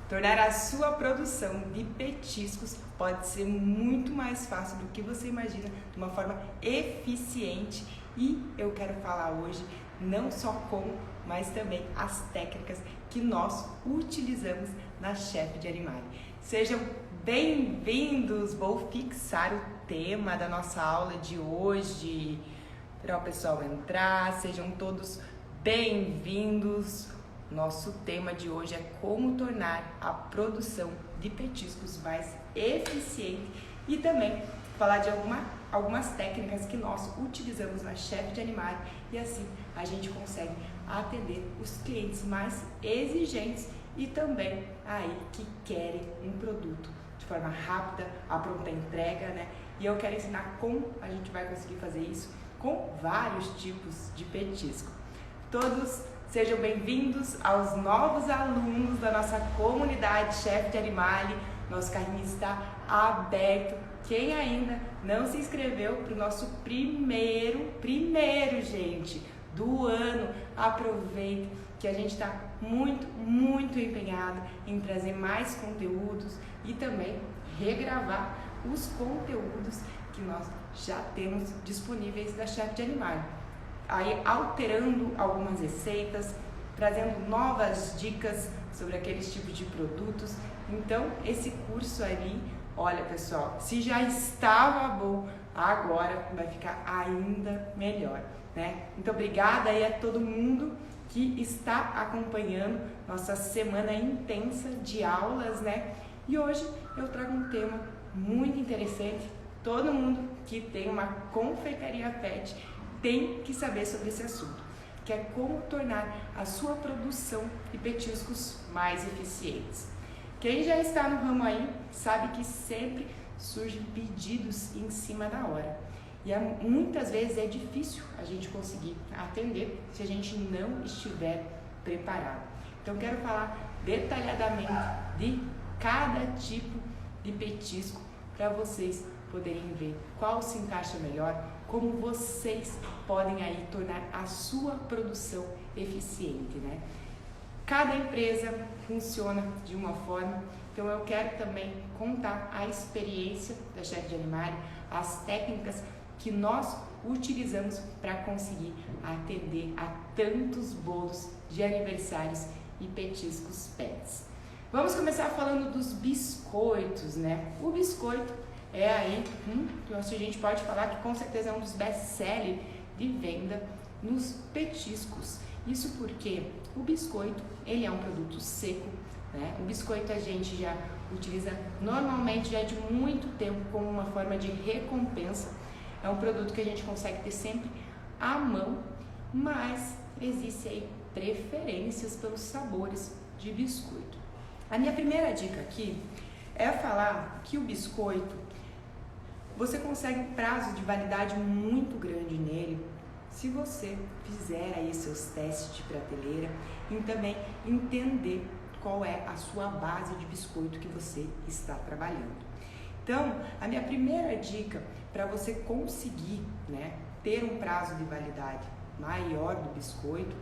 Tornar a sua produção de petiscos pode ser muito mais fácil do que você imagina, de uma forma eficiente. E eu quero falar hoje não só como, mas também as técnicas que nós utilizamos na Chef de Animale. Sejam bem-vindos! Vou fixar o tema da nossa aula de hoje para o pessoal entrar. Sejam todos bem-vindos! Nosso tema de hoje é como tornar a produção de petiscos mais eficiente e também falar de algumas técnicas que nós utilizamos na Chef de Animale e assim a gente consegue atender os clientes mais exigentes e também aí que querem um produto de forma rápida, a pronta entrega, né? E eu quero ensinar como a gente vai conseguir fazer isso com vários tipos de petisco. Todos sejam bem-vindos aos novos alunos da nossa comunidade Chef de Animale. Nosso carrinho está aberto. Quem ainda não se inscreveu para o nosso primeiro, gente, do ano, aproveita que a gente está muito empenhado em trazer mais conteúdos e também regravar os conteúdos que nós já temos disponíveis da Chef de Animale. Aí alterando algumas receitas, trazendo novas dicas sobre aqueles tipos de produtos. Então, esse curso ali, olha pessoal, se já estava bom, agora vai ficar ainda melhor, né? Então, obrigada aí a todo mundo que está acompanhando nossa semana intensa de aulas, né? E hoje eu trago um tema muito interessante. Todo mundo que tem uma confeitaria pet tem que saber sobre esse assunto, que é como tornar a sua produção de petiscos mais eficientes. Quem já está no ramo aí sabe que sempre surgem pedidos em cima da hora. E muitas vezes é difícil a gente conseguir atender se a gente não estiver preparado. Então quero falar detalhadamente de cada tipo de petisco para vocês poderem ver qual se encaixa melhor, como vocês podem aí tornar a sua produção eficiente, né? Cada empresa funciona de uma forma, então eu quero também contar a experiência da Chef de Animale, as técnicas que nós utilizamos para conseguir atender a tantos bolos de aniversários e petiscos pets. Vamos começar falando dos biscoitos, né? O biscoito é aí, que a gente pode falar que com certeza é um dos best-sellers de venda nos petiscos. Isso porque o biscoito, ele é um produto seco, né? O biscoito a gente já utiliza normalmente já de muito tempo como uma forma de recompensa. É um produto que a gente consegue ter sempre à mão, mas existem aí preferências pelos sabores de biscoito. A minha primeira dica aqui é falar que o biscoito você consegue um prazo de validade muito grande nele se você fizer aí seus testes de prateleira e também entender qual é a sua base de biscoito que você está trabalhando. Então, a minha primeira dica para você conseguir, né, ter um prazo de validade maior do biscoito,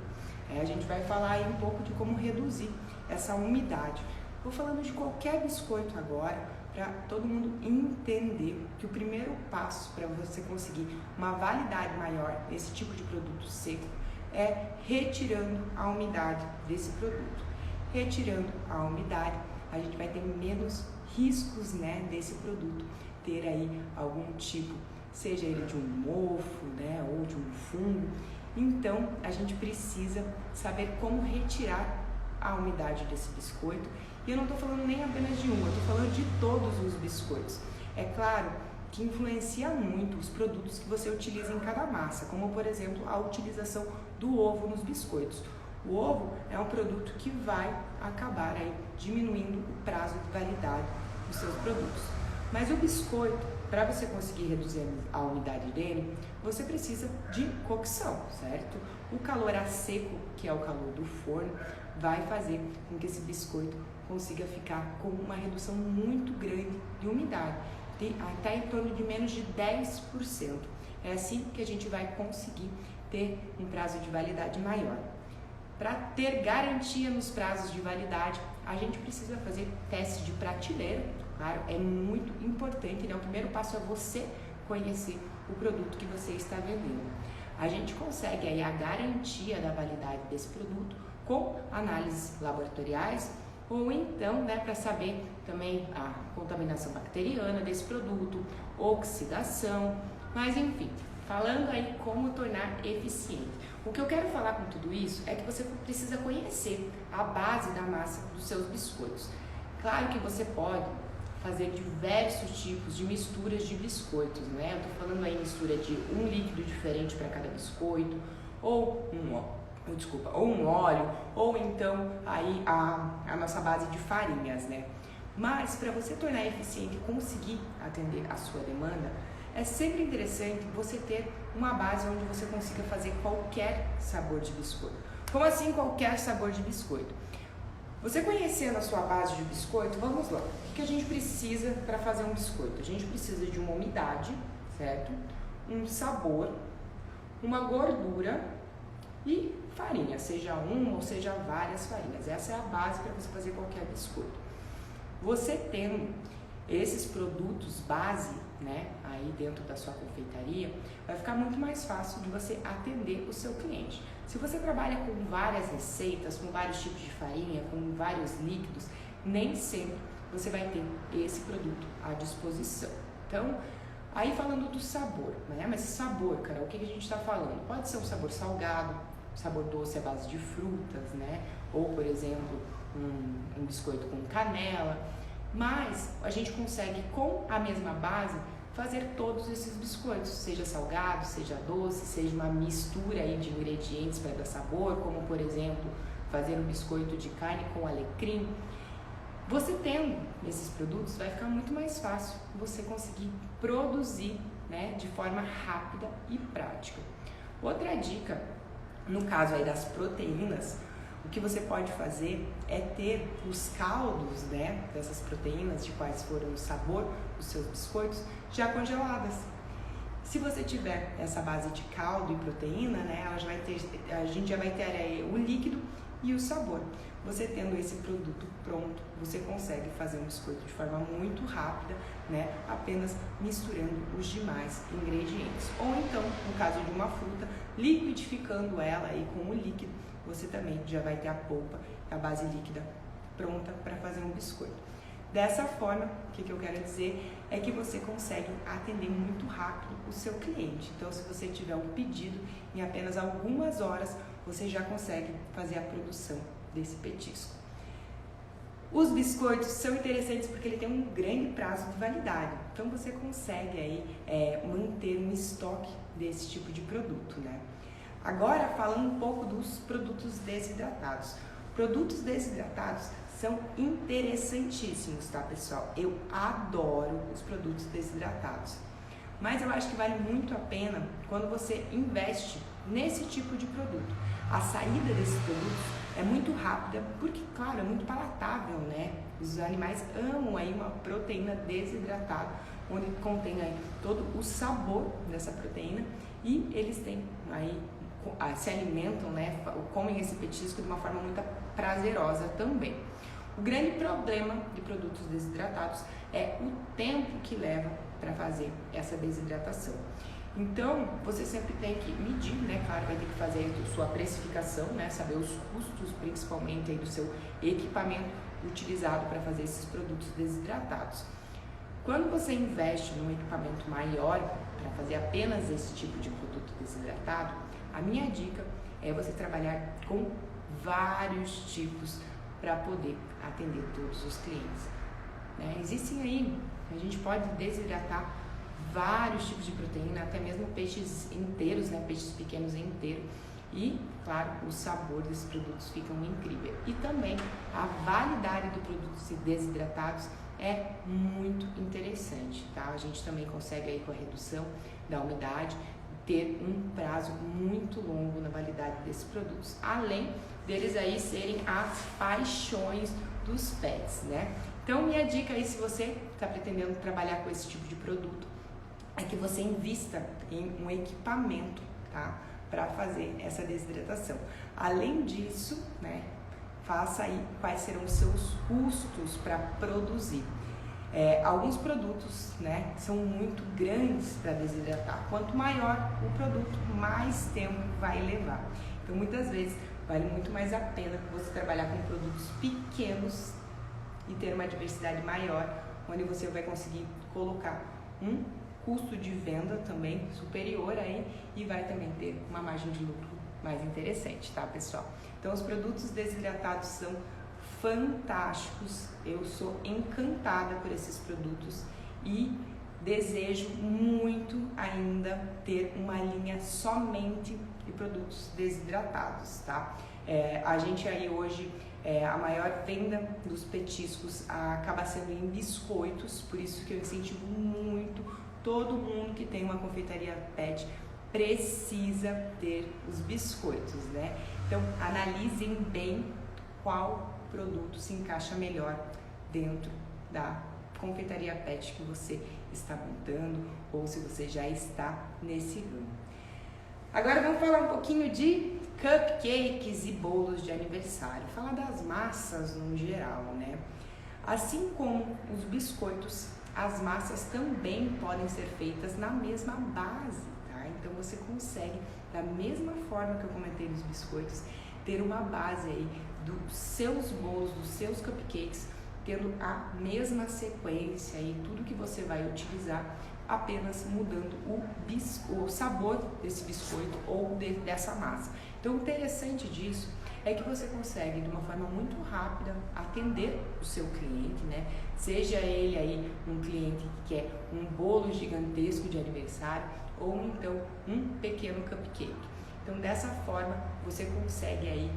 a gente vai falar aí um pouco de como reduzir essa umidade. Vou falando de qualquer biscoito agora, para todo mundo entender que o primeiro passo para você conseguir uma validade maior desse tipo de produto seco é retirando a umidade desse produto. Retirando a umidade, a gente vai ter menos riscos, né, desse produto ter aí algum tipo, seja ele de um mofo, né, ou de um fungo. Então, a gente precisa saber como retirar a umidade desse biscoito. E eu não estou falando nem apenas de um, eu estou falando de todos os biscoitos. É claro que influencia muito os produtos que você utiliza em cada massa, como por exemplo a utilização do ovo nos biscoitos. O ovo é um produto que vai acabar aí diminuindo o prazo de validade dos seus produtos. Mas o biscoito, para você conseguir reduzir a umidade dele, você precisa de cocção, certo? O calor a seco, que é o calor do forno, vai fazer com que esse biscoito consiga ficar com uma redução muito grande de umidade, até em torno de menos de 10%. É assim que a gente vai conseguir ter um prazo de validade maior. para ter garantia nos prazos de validade, a gente precisa fazer teste de prateleira, claro, é muito importante, né? O primeiro passo é você conhecer o produto que você está vendendo. A gente consegue aí a garantia da validade desse produto com análises laboratoriais ou então, né, para saber também a contaminação bacteriana desse produto, oxidação, mas enfim, falando aí como tornar eficiente. O que eu quero falar com tudo isso é que você precisa conhecer a base da massa dos seus biscoitos. Claro que você pode fazer diversos tipos de misturas de biscoitos, né? Eu tô falando aí mistura de um líquido diferente para cada biscoito, ou um óleo, ou então aí a nossa base de farinhas, né? Mas para você tornar eficiente e conseguir atender a sua demanda, é sempre interessante você ter uma base onde você consiga fazer qualquer sabor de biscoito. Como assim qualquer sabor de biscoito? Você conhecendo a sua base de biscoito, vamos lá. O que a gente precisa para fazer um biscoito? A gente precisa de uma umidade, certo? Um sabor, uma gordura e farinha, seja uma ou seja várias farinhas. Essa é a base para você fazer qualquer biscoito. Você tendo esses produtos base, né, aí dentro da sua confeitaria, vai ficar muito mais fácil de você atender o seu cliente. Se você trabalha com várias receitas, com vários tipos de farinha, com vários líquidos, nem sempre você vai ter esse produto à disposição. Então, aí falando do sabor, né? Mas sabor, cara, o que a gente está falando? Pode ser um sabor salgado, sabor doce à base de frutas, né? Ou, por exemplo, um biscoito com canela. Mas a gente consegue, com a mesma base, fazer todos esses biscoitos, seja salgado, seja doce, seja uma mistura aí de ingredientes para dar sabor, como por exemplo, fazer um biscoito de carne com alecrim. Você tendo esses produtos, vai ficar muito mais fácil você conseguir produzir, né, de forma rápida e prática. Outra dica, no caso aí das proteínas, o que você pode fazer é ter os caldos, né, dessas proteínas, de quais foram o sabor dos seus biscoitos, já congeladas. Se você tiver essa base de caldo e proteína, né, a gente já vai ter aí o líquido e o sabor. Você tendo esse produto pronto, você consegue fazer um biscoito de forma muito rápida, né, apenas misturando os demais ingredientes. Ou então, no caso de uma fruta, liquidificando ela aí com o líquido, você também já vai ter a polpa, a base líquida pronta para fazer um biscoito. Dessa forma, o que eu quero dizer é que você consegue atender muito rápido o seu cliente. Então, se você tiver um pedido, em apenas algumas horas, você já consegue fazer a produção desse petisco. Os biscoitos são interessantes porque ele tem um grande prazo de validade. Então, você consegue aí manter um estoque desse tipo de produto, né? Agora, falando um pouco dos produtos desidratados. Produtos desidratados são interessantíssimos, tá, pessoal? Eu adoro os produtos desidratados. Mas eu acho que vale muito a pena quando você investe nesse tipo de produto. A saída desses produtos é muito rápida, porque, claro, é muito palatável, né? Os animais amam aí uma proteína desidratada, onde contém aí todo o sabor dessa proteína e eles têm aí se alimentam, né, comem esse petisco de uma forma muito prazerosa também. O grande problema de produtos desidratados é o tempo que leva para fazer essa desidratação. Então, você sempre tem que medir, né, claro, vai ter que fazer a sua precificação, né, saber os custos, principalmente aí do seu equipamento utilizado para fazer esses produtos desidratados. Quando você investe num equipamento maior para fazer apenas esse tipo de produto desidratado, a minha dica é você trabalhar com vários tipos para poder atender todos os clientes. Existem aí, a gente pode desidratar vários tipos de proteína, até mesmo peixes inteiros, né, peixes pequenos inteiros. E, claro, o sabor desses produtos ficam incrível. E também a validade dos produtos desidratados é muito interessante, tá? A gente também consegue aí com a redução da umidade ter um prazo muito longo na validade desses produtos, além deles aí serem as paixões dos pets, né? Então, minha dica aí, se você está pretendendo trabalhar com esse tipo de produto, é que você invista em um equipamento, tá? para fazer essa desidratação. Além disso, né, faça aí quais serão os seus custos para produzir. Alguns produtos, né, são muito grandes para desidratar. Quanto maior o produto, mais tempo vai levar. Então, muitas vezes, vale muito mais a pena você trabalhar com produtos pequenos e ter uma diversidade maior, onde você vai conseguir colocar um custo de venda também superior aí e vai também ter uma margem de lucro mais interessante, tá, pessoal? Então, os produtos desidratados são fantásticos, eu sou encantada por esses produtos e desejo muito ainda ter uma linha somente de produtos desidratados, tá? A gente aí hoje, a maior venda dos petiscos acaba sendo em biscoitos, por isso que eu incentivo muito todo mundo que tem uma confeitaria pet precisa ter os biscoitos, né? Então, analisem bem qual produto se encaixa melhor dentro da confeitaria pet que você está montando ou se você já está nesse ramo. Agora vamos falar um pouquinho de cupcakes e bolos de aniversário, falar das massas no geral, né? Assim como os biscoitos, as massas também podem ser feitas na mesma base, tá? Então você consegue, da mesma forma que eu comentei nos biscoitos, ter uma base aí dos seus bolos, dos seus cupcakes, tendo a mesma sequência e tudo que você vai utilizar, apenas mudando o sabor desse biscoito ou dessa massa. Então, o interessante disso é que você consegue, de uma forma muito rápida, atender o seu cliente, né? Seja ele aí um cliente que quer um bolo gigantesco de aniversário ou então um pequeno cupcake. Então, dessa forma, você consegue aí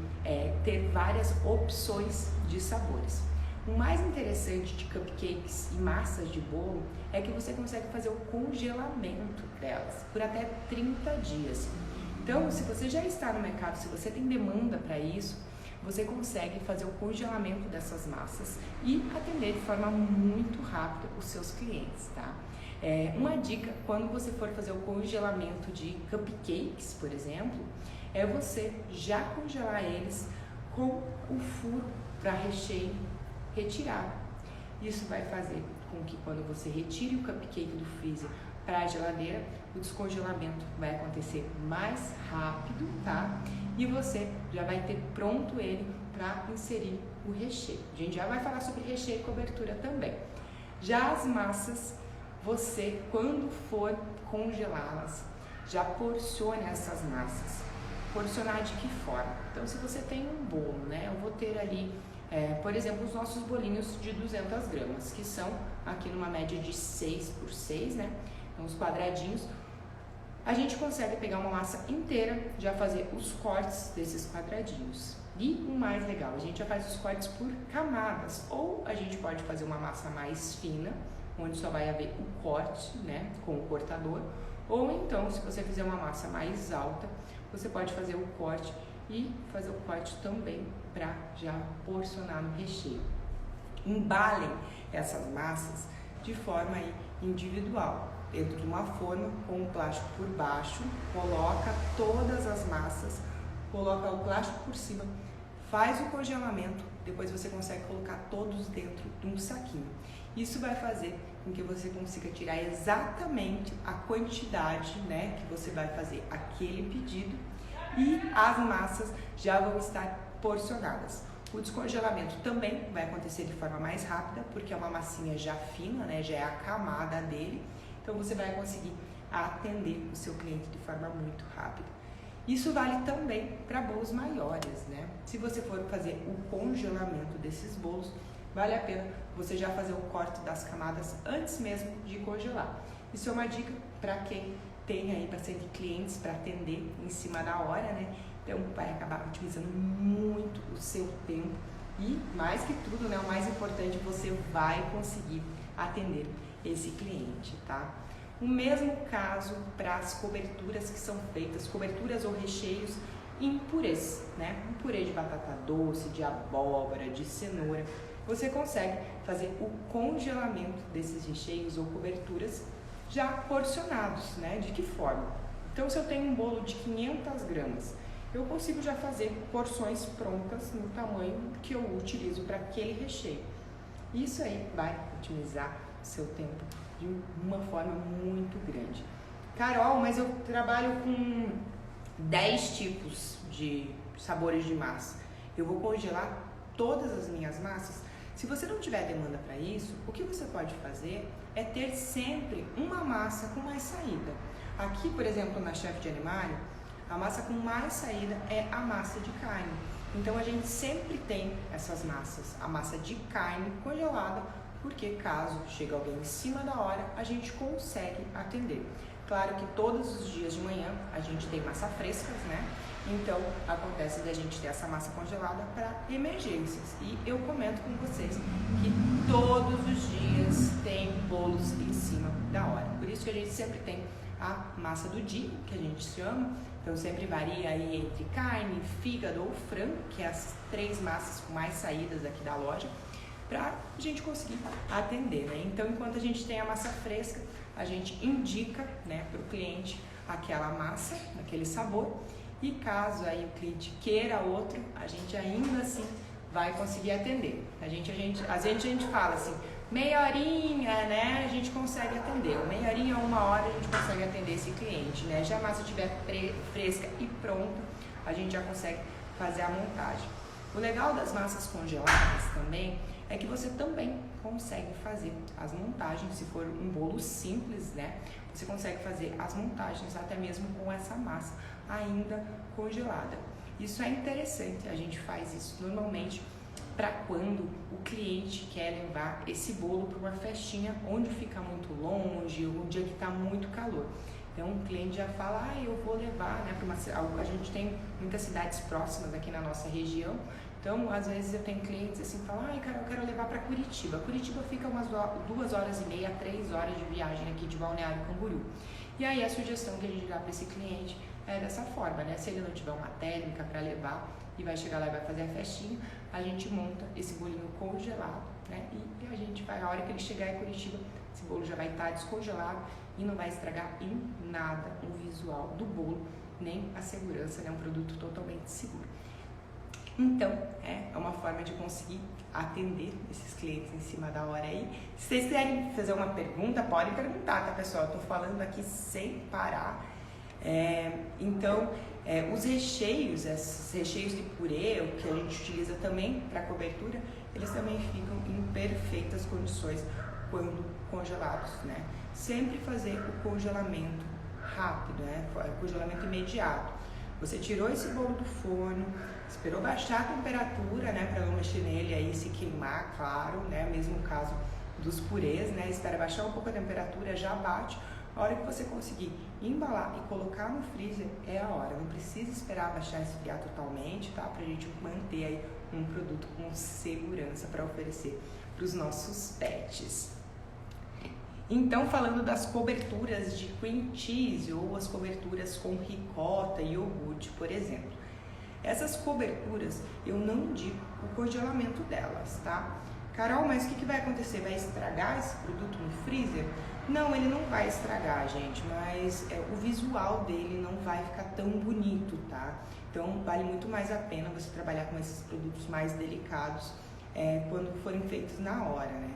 ter várias opções de sabores. O mais interessante de cupcakes e massas de bolo é que você consegue fazer o congelamento delas por até 30 dias. Então, se você já está no mercado, se você tem demanda para isso, você consegue fazer o congelamento dessas massas e atender de forma muito rápida os seus clientes, tá? Uma dica, quando você for fazer o congelamento de cupcakes, por exemplo, é você já congelar eles com o furo para recheio retirado. Isso vai fazer com que quando você retire o cupcake do freezer para a geladeira, o descongelamento vai acontecer mais rápido, tá? E você já vai ter pronto ele para inserir o recheio. A gente já vai falar sobre recheio e cobertura também. Já as massas, você, quando for congelá-las, já porcione essas massas. Porcionar de que forma? Então, se você tem um bolo, né? Eu vou ter ali, por exemplo, os nossos bolinhos de 200 gramas, que são aqui numa média de 6 por 6, né? Então, os quadradinhos. A gente consegue pegar uma massa inteira, já fazer os cortes desses quadradinhos. E o mais legal, a gente já faz os cortes por camadas. Ou a gente pode fazer uma massa mais fina, onde só vai haver o corte, né, com o cortador. Ou então, se você fizer uma massa mais alta, você pode fazer o corte e fazer o corte também para já porcionar no recheio. Embalem essas massas de forma aí individual, dentro de uma forma com o plástico por baixo, coloca todas as massas, coloca o plástico por cima, faz o congelamento, depois você consegue colocar todos dentro de um saquinho. Isso vai fazer com que você consiga tirar exatamente a quantidade, né, que você vai fazer aquele pedido e as massas já vão estar porcionadas. O descongelamento também vai acontecer de forma mais rápida, porque é uma massinha já fina, né, já é a camada dele, então você vai conseguir atender o seu cliente de forma muito rápida. Isso vale também para bolos maiores, né? Se você for fazer o congelamento desses bolos, vale a pena você já fazer o corte das camadas antes mesmo de congelar. Isso é uma dica para quem tem aí bastante clientes para atender em cima da hora, né? Então vai acabar utilizando muito o seu tempo e, mais que tudo, né, o mais importante, você vai conseguir atender esse cliente, tá? O mesmo caso para as coberturas que são feitas, coberturas ou recheios em purês, né? Um purê de batata doce, de abóbora, de cenoura. Você consegue fazer o congelamento desses recheios ou coberturas já porcionados, né? De que forma? Então, se eu tenho um bolo de 500 gramas, eu consigo já fazer porções prontas no tamanho que eu utilizo para aquele recheio. Isso aí vai otimizar o seu tempo de uma forma muito grande. Carol, mas eu trabalho com 10 tipos de sabores de massa. Eu vou congelar todas as minhas massas? Se você não tiver demanda para isso, o que você pode fazer é ter sempre uma massa com mais saída. Aqui, por exemplo, na Chef de Animário, a massa com mais saída é a massa de carne. Então a gente sempre tem essas massas, a massa de carne congelada, porque caso chegue alguém em cima da hora, a gente consegue atender. Claro que todos os dias de manhã a gente tem massa frescas, né? Então acontece da gente ter essa massa congelada para emergências. E eu comento com vocês que todos os dias tem bolos em cima da hora. Por isso que a gente sempre tem a massa do dia, que a gente chama. Então sempre varia aí entre carne, fígado ou frango, que é as 3 massas com mais saídas aqui da loja, para a gente conseguir atender, né? Então enquanto a gente tem a massa fresca, a gente indica, né, para o cliente aquela massa, aquele sabor, e caso aí o cliente queira outro, a gente ainda assim vai conseguir atender. Às vezes a gente fala assim, meia horinha, né, a gente consegue atender, meia horinha ou 1 hora a gente consegue atender esse cliente, né? Já a massa estiver fresca e pronta, a gente já consegue fazer a montagem. O legal das massas congeladas também é que você também consegue fazer as montagens, se for um bolo simples, né? Você consegue fazer as montagens até mesmo com essa massa ainda congelada. Isso é interessante, a gente faz isso normalmente para quando o cliente quer levar esse bolo para uma festinha onde fica muito longe, ou um dia que está muito calor. Então o cliente já fala, eu vou levar, né, para uma... A gente tem muitas cidades próximas aqui na nossa região, então às vezes eu tenho clientes assim que falam, cara, eu quero levar para Curitiba. Curitiba fica umas 2 horas e meia, 3 horas de viagem aqui de Balneário Camboriú. E aí a sugestão que a gente dá para esse cliente é dessa forma, né? Se ele não tiver uma técnica para levar e vai chegar lá e vai fazer a festinha, a gente monta esse bolinho congelado, né? E a gente vai, a hora que ele chegar em Curitiba, esse bolo já vai estar descongelado e não vai estragar em nada o visual do bolo, nem a segurança, né? Um produto totalmente seguro. Então, é uma forma de conseguir atender esses clientes em cima da hora aí. Se vocês quiserem fazer uma pergunta, podem perguntar, tá, pessoal? Eu tô falando aqui sem parar. Então, os recheios, esses recheios de purê, o que a gente utiliza também para cobertura, eles também ficam em perfeitas condições quando congelados, né? Sempre fazer o congelamento rápido, né? Congelamento imediato. Você tirou esse bolo do forno, esperou baixar a temperatura, né, para não mexer nele aí se queimar, claro, né? Mesmo caso dos purês, né? Espera baixar um pouco a temperatura, já bate. A hora que você conseguir embalar e colocar no freezer é a hora. Não precisa esperar baixar e esfriar totalmente, tá? Pra gente manter aí um produto com segurança para oferecer para os nossos pets. Então, falando das coberturas de cream cheese ou as coberturas com ricota e iogurte, por exemplo. Essas coberturas, eu não indico o congelamento delas, tá? Carol, mas o que vai acontecer? Vai estragar esse produto no freezer? Não, ele não vai estragar, gente, mas o visual dele não vai ficar tão bonito, tá? Então, vale muito mais a pena você trabalhar com esses produtos mais delicados quando forem feitos na hora, né?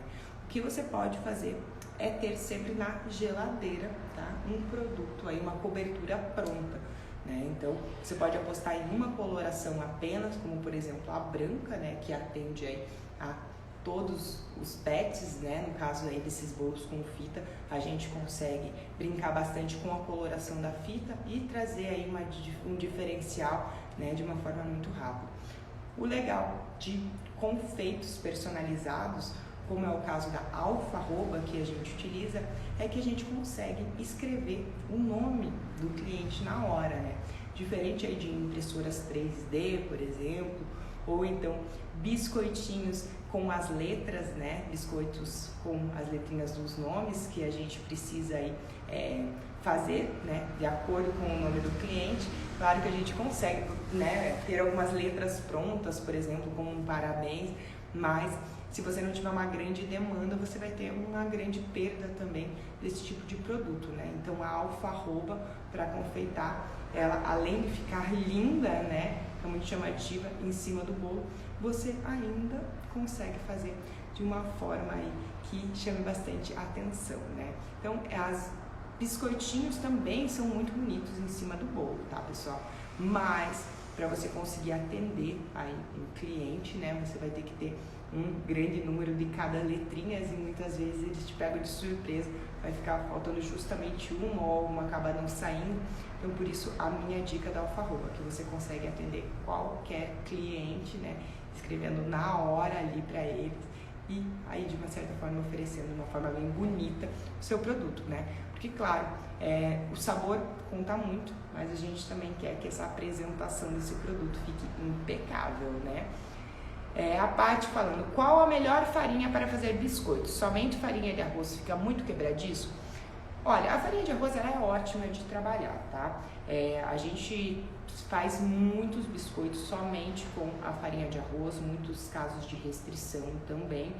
O que você pode fazer é ter sempre na geladeira, tá? Um produto aí, uma cobertura pronta, né? Então, você pode apostar em uma coloração apenas, como por exemplo a branca, né? Que atende aí a todos os pets, né? No caso aí desses bolos com fita, a gente consegue brincar bastante com a coloração da fita e trazer aí um diferencial, né? De uma forma muito rápida. O legal de confeitos personalizados, como é o caso da alfarroba que a gente utiliza, é que a gente consegue escrever o nome do cliente na hora, né? Diferente aí de impressoras 3D, por exemplo, ou então biscoitinhos com as letras, né? Biscoitos com as letrinhas dos nomes que a gente precisa aí fazer, né? De acordo com o nome do cliente. Claro que a gente consegue, né? Ter algumas letras prontas, por exemplo, como um parabéns, mas se você não tiver uma grande demanda, você vai ter uma grande perda também desse tipo de produto, né? Então a alfarroba para confeitar, ela além de ficar linda, né, é muito chamativa em cima do bolo, você ainda consegue fazer de uma forma aí que chame bastante atenção, né? Então as biscoitinhos também são muito bonitos em cima do bolo, tá, pessoal? Mas para você conseguir atender aí um cliente, né, você vai ter que ter um grande número de cada letrinhas e muitas vezes eles te pegam de surpresa, vai ficar faltando justamente uma ou uma acaba não saindo. Então por isso a minha dica da alfarroba, que você consegue atender qualquer cliente, né, escrevendo na hora ali para eles e aí de uma certa forma oferecendo de uma forma bem bonita o seu produto, né? Porque claro, o sabor conta muito, mas a gente também quer que essa apresentação desse produto fique impecável, né? A parte falando, qual a melhor farinha para fazer biscoitos? Somente farinha de arroz fica muito quebradiço? Olha, a farinha de arroz ela é ótima de trabalhar, tá? A gente faz muitos biscoitos somente com a farinha de arroz, muitos casos de restrição também.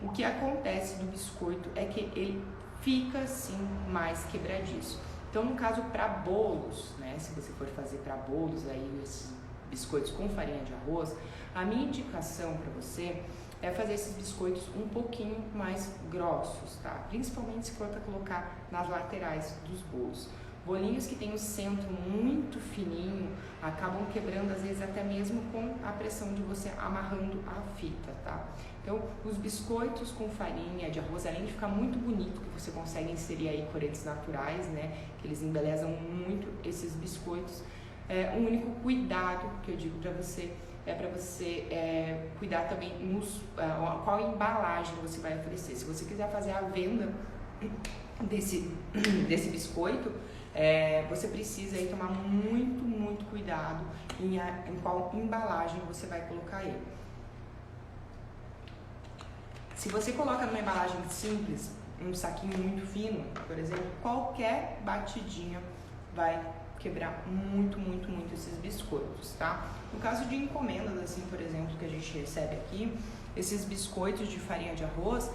O que acontece do biscoito é que ele fica assim mais quebradiço. Então, no caso para bolos, né? Se você for fazer para bolos aí esses biscoitos com farinha de arroz, a minha indicação para você é fazer esses biscoitos um pouquinho mais grossos, tá? Principalmente se for para colocar nas laterais dos bolos. Bolinhos que tem o centro muito fininho acabam quebrando às vezes até mesmo com a pressão de você amarrando a fita, tá? Então, os biscoitos com farinha de arroz, além de ficar muito bonito, que você consegue inserir aí corantes naturais, né? Que eles embelezam muito esses biscoitos. O único cuidado que eu digo para você é para você cuidar também qual embalagem você vai oferecer. Se você quiser fazer a venda desse biscoito, você precisa aí tomar muito cuidado em qual embalagem você vai colocar ele. Se você coloca numa embalagem simples, um saquinho muito fino, por exemplo, qualquer batidinha vai quebrar muito esses biscoitos, tá? No caso de encomendas, assim, por exemplo, que a gente recebe aqui, esses biscoitos de farinha de arroz,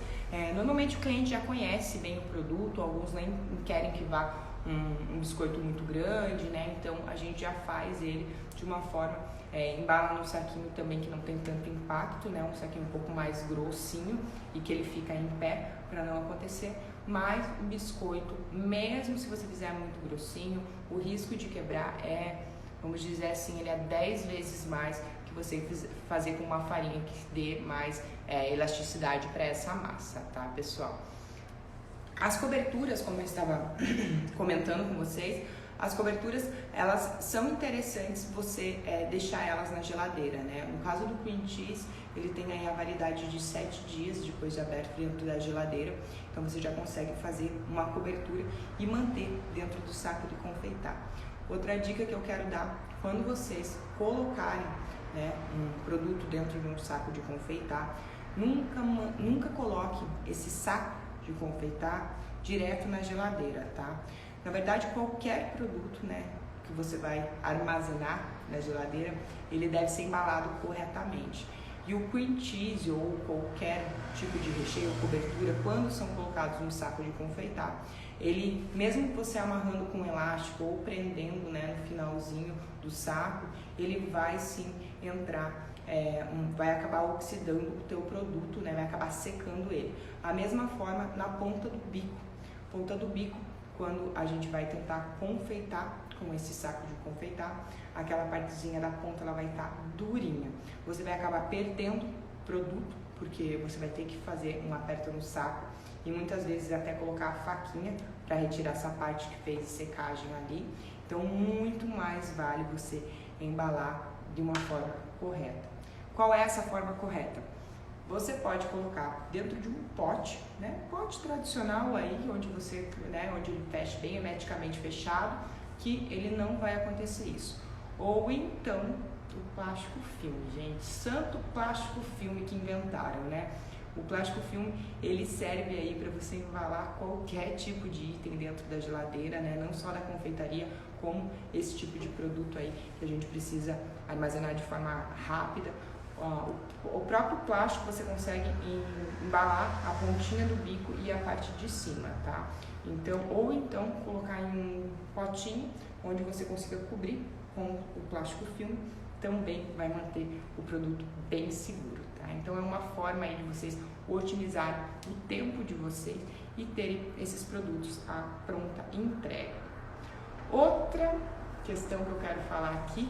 normalmente o cliente já conhece bem o produto, alguns nem querem que vá um biscoito muito grande, né? Então a gente já faz ele de uma forma, embala no saquinho também que não tem tanto impacto, né? Um saquinho um pouco mais grossinho e que ele fica em pé para não acontecer. Mas o biscoito, mesmo se você fizer muito grossinho, o risco de quebrar vamos dizer assim, ele é 10 vezes mais que você fazer com uma farinha que dê mais elasticidade para essa massa, tá, pessoal? As coberturas, como eu estava comentando com vocês, as coberturas, elas são interessantes você deixar elas na geladeira, né? No caso do cream cheese, ele tem aí a validade de 7 dias depois de aberto dentro da geladeira. Então você já consegue fazer uma cobertura e manter dentro do saco de confeitar. Outra dica que eu quero dar, quando vocês colocarem, né, um produto dentro de um saco de confeitar, nunca coloque esse saco de confeitar direto na geladeira, tá? Na verdade, qualquer produto, né, que você vai armazenar na geladeira, ele deve ser embalado corretamente. E o cream cheese ou qualquer tipo de recheio ou cobertura, quando são colocados no saco de confeitar, ele, mesmo que você amarrando com elástico ou prendendo, né, no finalzinho do saco, ele vai sim entrar, vai acabar oxidando o teu produto, né, vai acabar secando ele. A mesma forma na ponta do bico. Ponta do bico, quando a gente vai tentar confeitar com esse saco de confeitar, aquela partezinha da ponta ela vai estar durinha. Você vai acabar perdendo produto, porque você vai ter que fazer um aperto no saco e muitas vezes até colocar a faquinha para retirar essa parte que fez secagem ali. Então, muito mais vale você embalar de uma forma correta. Qual é essa forma correta? Você pode colocar dentro de um pote, né? Pote tradicional aí, onde você, né, onde ele fecha bem hermeticamente fechado, que ele não vai acontecer isso. Ou então, o plástico filme, gente, santo plástico filme que inventaram, né? O plástico filme, ele serve aí para você embalar qualquer tipo de item dentro da geladeira, né? Não só da confeitaria, como esse tipo de produto aí que a gente precisa armazenar de forma rápida. o próprio plástico você consegue embalar a pontinha do bico e a parte de cima, tá? Então, ou então colocar em um potinho onde você consiga cobrir com o plástico filme, também vai manter o produto bem seguro, tá? Então é uma forma aí de vocês otimizarem o tempo de vocês e terem esses produtos à pronta entrega. Outra questão que eu quero falar aqui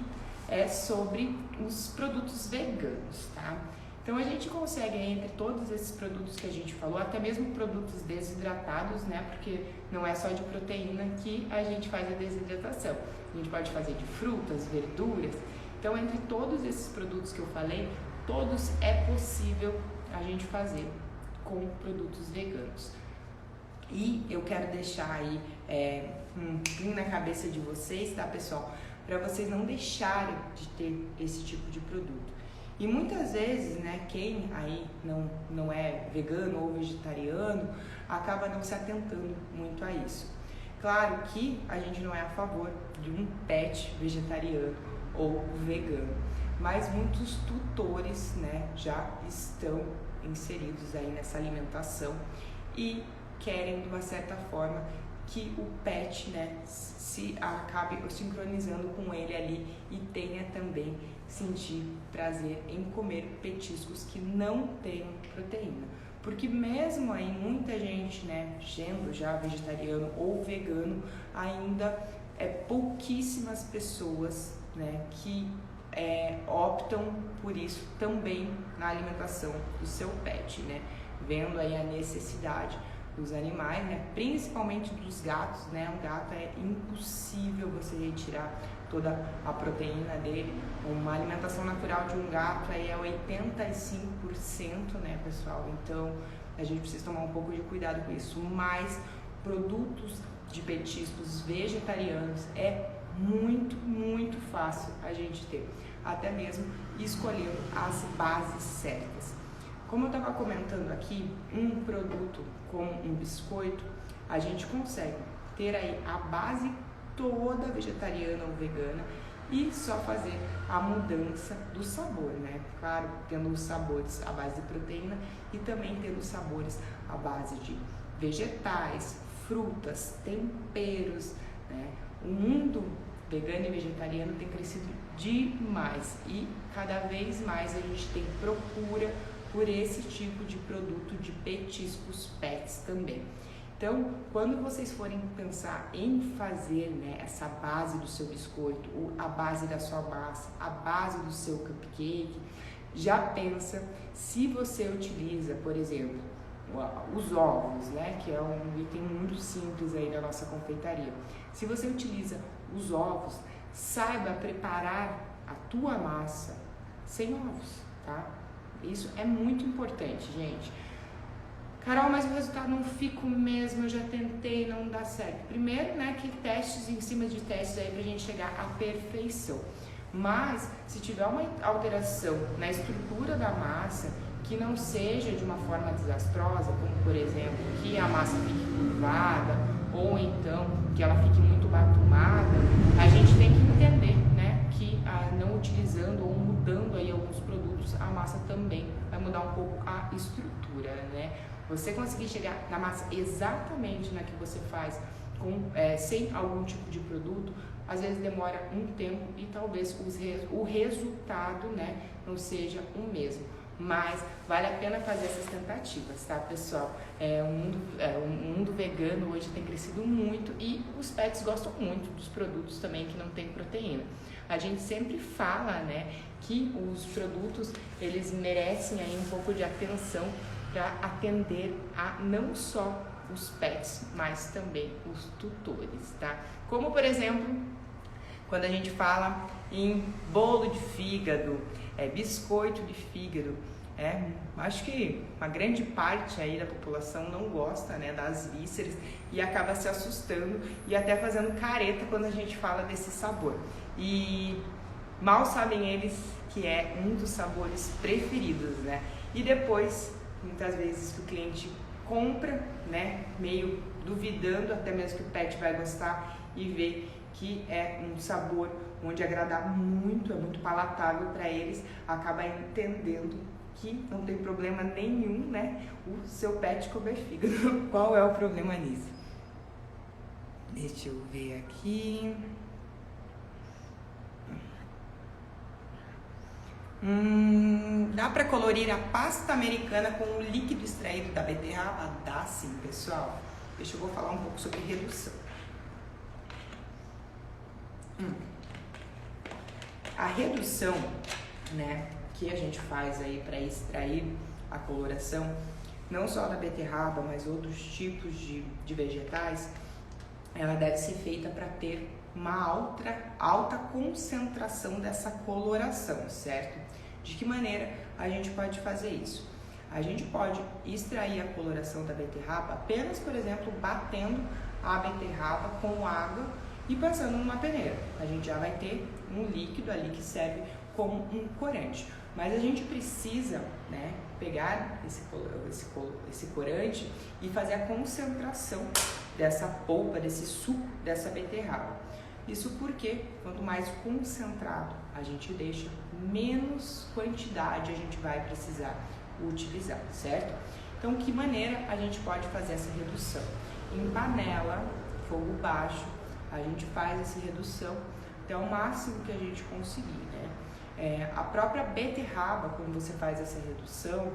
é sobre os produtos veganos, tá? Então a gente consegue, entre todos esses produtos que a gente falou, até mesmo produtos desidratados, né? Porque não é só de proteína que a gente faz a desidratação. A gente pode fazer de frutas, verduras. Então, entre todos esses produtos que eu falei, todos é possível a gente fazer com produtos veganos. E eu quero deixar aí um pin na cabeça de vocês, tá, pessoal? Para vocês não deixarem de ter esse tipo de produto. E muitas vezes, né, quem aí não é vegano ou vegetariano, acaba não se atentando muito a isso. Claro que a gente não é a favor de um pet vegetariano ou vegano, mas muitos tutores, né, já estão inseridos aí nessa alimentação e querem, de uma certa forma, que o pet, né, se acabe sincronizando com ele ali e tenha também sentir prazer em comer petiscos que não tenham proteína. Porque mesmo aí muita gente, né, sendo já vegetariano ou vegano, ainda pouquíssimas pessoas, né, que optam por isso também na alimentação do seu pet, né, vendo aí a necessidade dos animais, né, principalmente dos gatos, né, um gato é impossível você retirar toda a proteína dele. Uma alimentação natural de um gato aí é 85%, né, pessoal? Então a gente precisa tomar um pouco de cuidado com isso. Mas produtos de petiscos vegetarianos é muito, muito fácil a gente ter, até mesmo escolhendo as bases certas. Como eu estava comentando aqui, um produto como um biscoito, a gente consegue ter aí a base toda vegetariana ou vegana e só fazer a mudança do sabor, né? Claro, tendo os sabores à base de proteína e também tendo os sabores à base de vegetais, frutas, temperos, né? O mundo vegano e vegetariano tem crescido demais e cada vez mais a gente tem procura por esse tipo de produto de petiscos pets também. Então, quando vocês forem pensar em fazer, né, essa base do seu biscoito, ou a base da sua massa, a base do seu cupcake, já pensa se você utiliza, por exemplo, os ovos, né, que é um item muito simples aí na nossa confeitaria. Se você utiliza os ovos, saiba preparar a tua massa sem ovos, tá? Isso é muito importante, gente. Carol, mas o resultado não fica o mesmo, eu já tentei, não dá certo. Primeiro, né, que testes em cima de testes aí pra gente chegar à perfeição. Mas, se tiver uma alteração na estrutura da massa, que não seja de uma forma desastrosa, como por exemplo, que a massa fique curvada, ou então que ela fique muito batumada, a gente tem que entender, né, que não utilizando ou mudando aí alguns produtos, a massa também vai mudar um pouco a estrutura, né? Você conseguir chegar na massa exatamente na que você faz, sem algum tipo de produto, às vezes demora um tempo e talvez o resultado, né, não seja o mesmo. Mas vale a pena fazer essas tentativas, tá, pessoal? O mundo vegano hoje tem crescido muito e os pets gostam muito dos produtos também que não tem proteína. A gente sempre fala, né, que os produtos, eles merecem aí um pouco de atenção para atender a não só os pets, mas também os tutores, tá? Como, por exemplo, quando a gente fala em bolo de fígado, biscoito de fígado, acho que uma grande parte aí da população não gosta, né, das vísceras e acaba se assustando e até fazendo careta quando a gente fala desse sabor. E mal sabem eles que é um dos sabores preferidos, né? E depois, muitas vezes que o cliente compra, né, meio duvidando até mesmo que o pet vai gostar e vê que é um sabor onde agradar muito, é muito palatável para eles, acaba entendendo que não tem problema nenhum, né, o seu pet comer fígado. Qual é o problema nisso? Deixa eu ver aqui. Dá para colorir a pasta americana com o líquido extraído da beterraba? Dá sim, pessoal. Deixa eu vou falar um pouco sobre redução. A redução, né, que a gente faz aí para extrair a coloração, não só da beterraba, mas outros tipos de vegetais, ela deve ser feita para ter uma alta concentração dessa coloração, certo? De que maneira a gente pode fazer isso? A gente pode extrair a coloração da beterraba apenas, por exemplo, batendo a beterraba com água e passando numa peneira. A gente já vai ter um líquido ali que serve como um corante. Mas a gente precisa, né, pegar esse corante e fazer a concentração dessa polpa, desse suco dessa beterraba. Isso porque quanto mais concentrado a gente deixa, menos quantidade a gente vai precisar utilizar, certo? Então, que maneira a gente pode fazer essa redução? Em panela, fogo baixo, a gente faz essa redução até o máximo que a gente conseguir, né? A própria beterraba, quando você faz essa redução,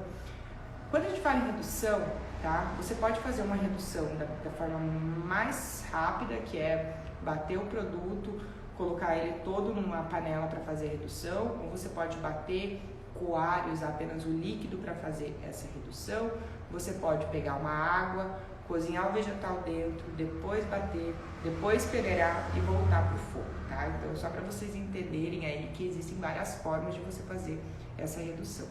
quando a gente fala em redução, tá? Você pode fazer uma redução da forma mais rápida, que é bater o produto, colocar ele todo numa panela para fazer a redução, ou você pode bater, coar e usar apenas o líquido para fazer essa redução. Você pode pegar uma água, cozinhar o vegetal dentro, depois bater, depois peneirar e voltar para o fogo, tá? Então, só para vocês entenderem aí que existem várias formas de você fazer essa redução.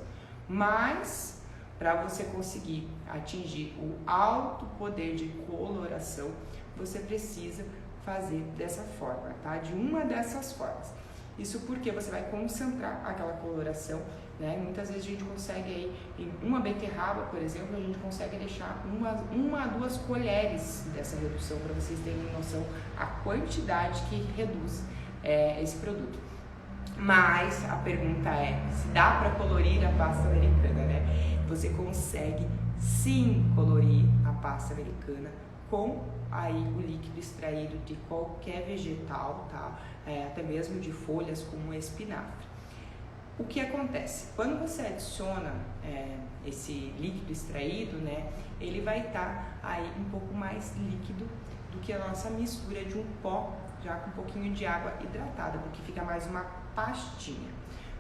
Mas, para você conseguir atingir o alto poder de coloração, você precisa fazer dessa forma, tá? De uma dessas formas. Isso porque você vai concentrar aquela coloração, né? Muitas vezes a gente consegue aí, em uma beterraba, por exemplo, a gente consegue deixar uma a 2 colheres dessa redução, para vocês terem noção a quantidade que reduz esse produto. Mas a pergunta é, se dá para colorir a pasta americana, né? Você consegue sim colorir a pasta americana com aí o líquido extraído de qualquer vegetal, tá? Até mesmo de folhas como o espinafre. O que acontece? Quando você adiciona esse líquido extraído, né, ele vai estar aí um pouco mais líquido do que a nossa mistura de um pó, já com um pouquinho de água hidratada, porque fica mais uma pastinha.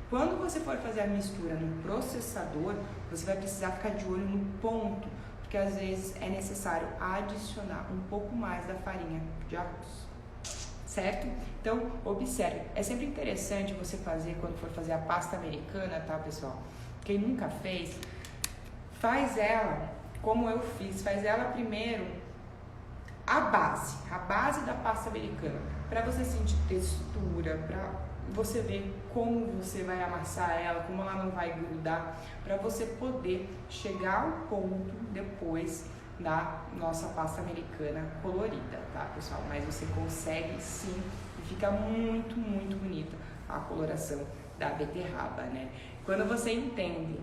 Quando você for fazer a mistura no processador, você vai precisar ficar de olho no ponto, porque às vezes é necessário adicionar um pouco mais da farinha de arroz, certo? Então, observe, é sempre interessante você fazer quando for fazer a pasta americana, tá, pessoal? Quem nunca fez, faz ela como eu fiz, faz ela primeiro a base da pasta americana, para você sentir textura, para você ver como você vai amassar ela, como ela não vai grudar, para você poder chegar ao ponto depois da nossa pasta americana colorida, tá, pessoal? Mas você consegue sim, e fica muito, muito bonita a coloração da beterraba, né? Quando você entende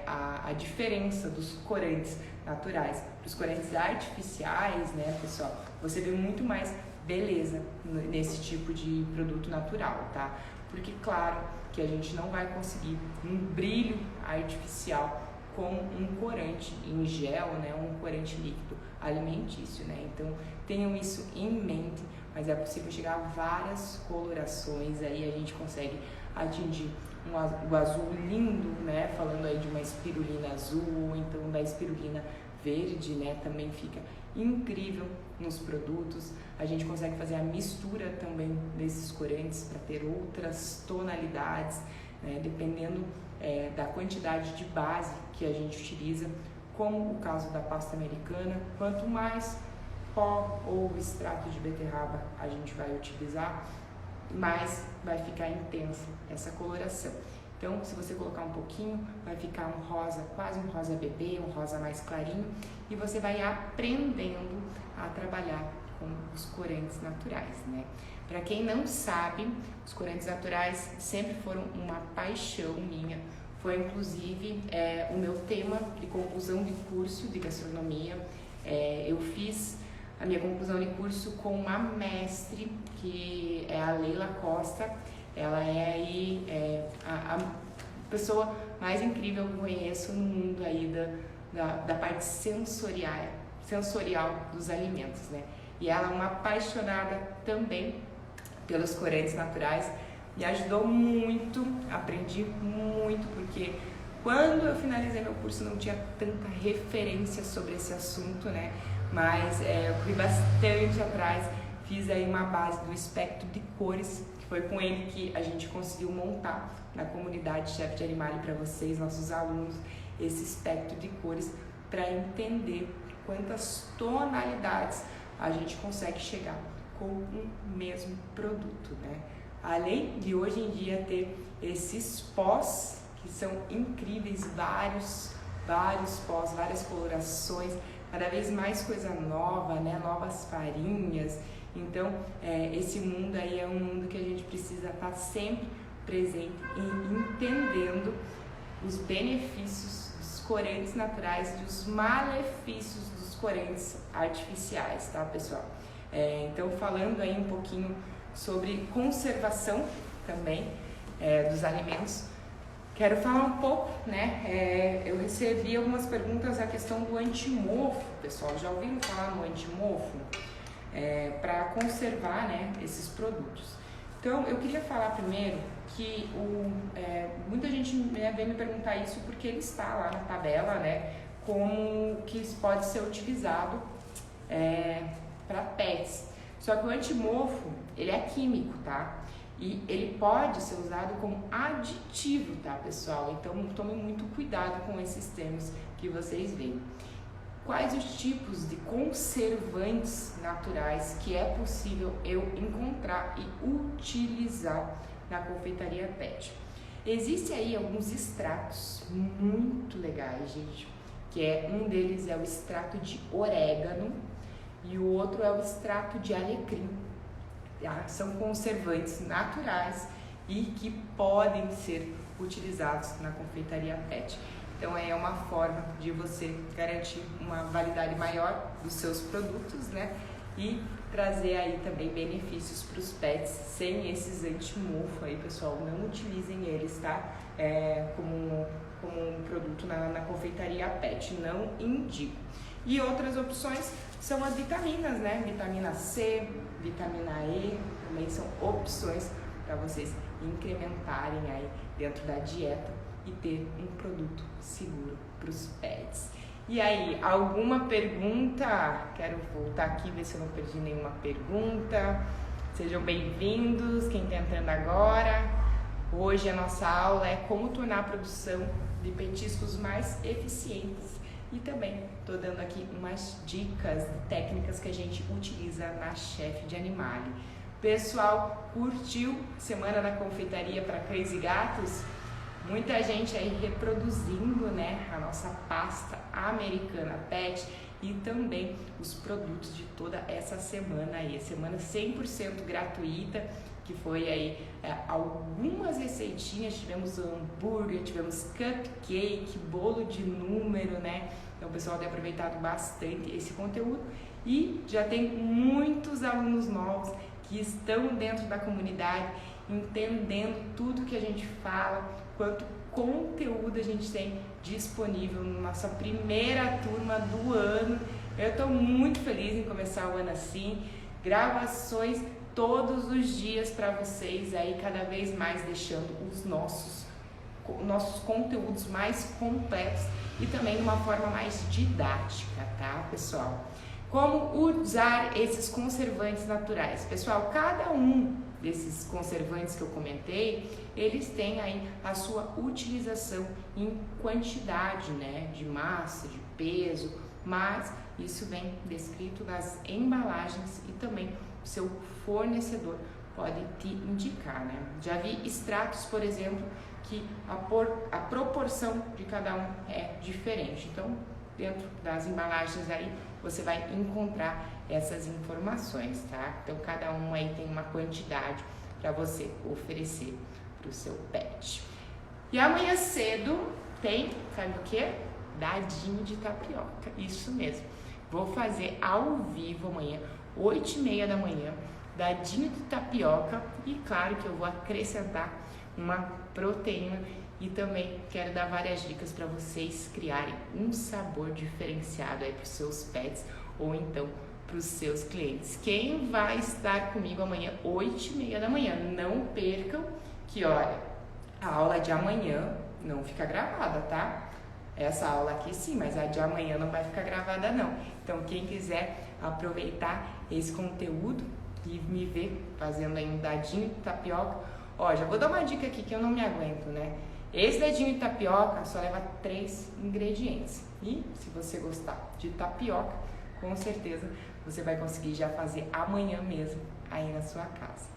a diferença dos corantes naturais para os corantes artificiais, né, pessoal, você vê muito mais beleza nesse tipo de produto natural, tá? Porque, claro, que a gente não vai conseguir um brilho artificial com um corante em gel, né, um corante líquido alimentício, né? Então, tenham isso em mente, mas é possível chegar a várias colorações, aí a gente consegue atingir o azul lindo, né? Falando aí de uma espirulina azul, ou então da espirulina verde, né? Também fica incrível nos produtos. A gente consegue fazer a mistura também desses corantes para ter outras tonalidades, né? Dependendo da quantidade de base que a gente utiliza, como o caso da pasta americana. Quanto mais pó ou extrato de beterraba a gente vai utilizar, mais vai ficar intensa essa coloração. Então, se você colocar um pouquinho, vai ficar um rosa, quase um rosa bebê, um rosa mais clarinho, e você vai aprendendo a trabalhar com os corantes naturais, né? Para quem não sabe, os corantes naturais sempre foram uma paixão minha. Foi inclusive o meu tema de conclusão de curso de gastronomia. Eu fiz a minha conclusão de curso com uma mestre, que é a Leila Costa. Ela é aí a pessoa mais incrível que eu conheço no mundo aí da parte sensorial dos alimentos, né? E ela é uma apaixonada também pelos corantes naturais. Me ajudou muito, aprendi muito, porque quando eu finalizei meu curso não tinha tanta referência sobre esse assunto, né? Mas eu fui bastante atrás, fiz aí uma base do espectro de cores, que foi com ele que a gente conseguiu montar na comunidade Chef de Animale para vocês, nossos alunos, esse espectro de cores para entender quantas tonalidades a gente consegue chegar com um mesmo produto, né? Além de hoje em dia ter esses pós que são incríveis, vários pós, várias colorações, cada vez mais coisa nova, né? Novas farinhas. Então, esse mundo aí é um mundo que a gente precisa estar sempre presente e entendendo os benefícios dos corantes naturais e os malefícios dos corantes artificiais, tá, pessoal? Então, falando aí um pouquinho sobre conservação também dos alimentos, quero falar um pouco, né? Eu recebi algumas perguntas a questão do antimofo, pessoal. Já ouviram falar no antimofo? Para conservar, né, esses produtos. Então, eu queria falar primeiro que muita gente vem me perguntar isso porque ele está lá na tabela, né, como que pode ser utilizado para pets. Só que o antimofo, ele é químico, tá? E ele pode ser usado como aditivo, tá, pessoal? Então, tome muito cuidado com esses termos que vocês veem. Quais os tipos de conservantes naturais que é possível eu encontrar e utilizar na confeitaria pet? Existem aí alguns extratos muito legais, gente, que um deles é o extrato de orégano e o outro é o extrato de alecrim. São conservantes naturais e que podem ser utilizados na confeitaria pet. Então é uma forma de você garantir uma validade maior dos seus produtos, né? E trazer aí também benefícios para os pets sem esses antimofo aí, pessoal. Não utilizem eles, tá? Como um produto na confeitaria pet, não indico. E outras opções são as vitaminas, né? Vitamina C, vitamina E, também são opções para vocês incrementarem aí dentro da dieta e ter um produto seguro para os pets. E aí, alguma pergunta? Quero voltar aqui, ver se eu não perdi nenhuma pergunta. Sejam bem-vindos, quem está entrando agora. Hoje a nossa aula é como tornar a produção de petiscos mais eficientes. E também estou dando aqui umas dicas, técnicas que a gente utiliza na Chef de Animale. Pessoal, curtiu Semana da Confeitaria para Cães e Gatos? Muita gente aí reproduzindo, né, a nossa pasta americana pet e também os produtos de toda essa semana aí, semana 100% gratuita, que foi aí algumas receitinhas, tivemos hambúrguer, tivemos cupcake, bolo de número, né? Então o pessoal tem aproveitado bastante esse conteúdo e já tem muitos alunos novos que estão dentro da comunidade, entendendo tudo que a gente fala, quanto conteúdo a gente tem disponível na nossa primeira turma do ano. Eu estou muito feliz em começar o ano assim, gravações todos os dias para vocês aí, cada vez mais deixando os nossos conteúdos mais completos e também de uma forma mais didática, tá, pessoal? Como usar esses conservantes naturais? Pessoal, cada um desses conservantes que eu comentei, eles têm aí a sua utilização em quantidade, né, de massa, de peso, mas isso vem descrito nas embalagens e também o seu fornecedor pode te indicar, né? Já vi extratos, por exemplo, que a proporção de cada um é diferente. Então, dentro das embalagens aí você vai encontrar essas informações, tá? Então cada um aí tem uma quantidade para você oferecer para o seu pet. E amanhã cedo tem, sabe o que? Dadinho de tapioca, isso mesmo. Vou fazer ao vivo amanhã, 8h30 da manhã, dadinho de tapioca e claro que eu vou acrescentar uma proteína e também quero dar várias dicas para vocês criarem um sabor diferenciado aí para os seus pets ou então para os seus clientes. Quem vai estar comigo amanhã, 8h30 da manhã, não percam que, olha, a aula de amanhã não fica gravada, tá? Essa aula aqui sim, mas a de amanhã não vai ficar gravada não. Então quem quiser aproveitar esse conteúdo e me ver fazendo aí um dadinho de tapioca, ó, já vou dar uma dica aqui que eu não me aguento, né? Esse dadinho de tapioca só leva 3 ingredientes. E se você gostar de tapioca, com certeza você vai conseguir já fazer amanhã mesmo aí na sua casa.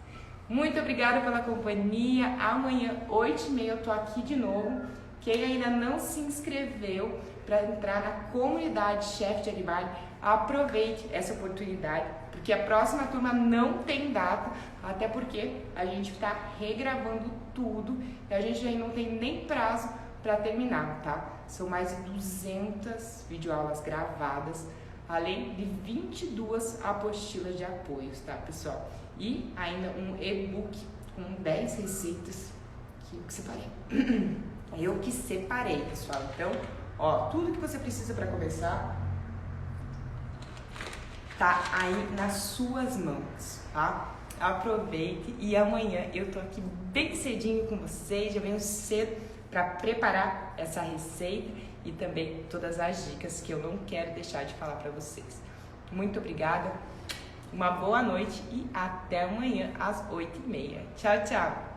Muito obrigada pela companhia. Amanhã, 8h30, eu tô aqui de novo. Quem ainda não se inscreveu para entrar na comunidade Chefe de Animale, aproveite essa oportunidade, porque a próxima turma não tem data, até porque a gente está regravando tudo e a gente ainda não tem nem prazo para terminar, tá? São mais de 200 videoaulas gravadas, além de 22 apostilas de apoios, tá, pessoal? E ainda um e-book com 10 receitas que eu separei. Eu que separei, pessoal. Então, ó, tudo que você precisa para começar tá aí nas suas mãos, tá? Aproveite e amanhã eu tô aqui bem cedinho com vocês, já venho cedo para preparar essa receita e também todas as dicas que eu não quero deixar de falar para vocês. Muito obrigada, uma boa noite e até amanhã às 8h30. Tchau, tchau!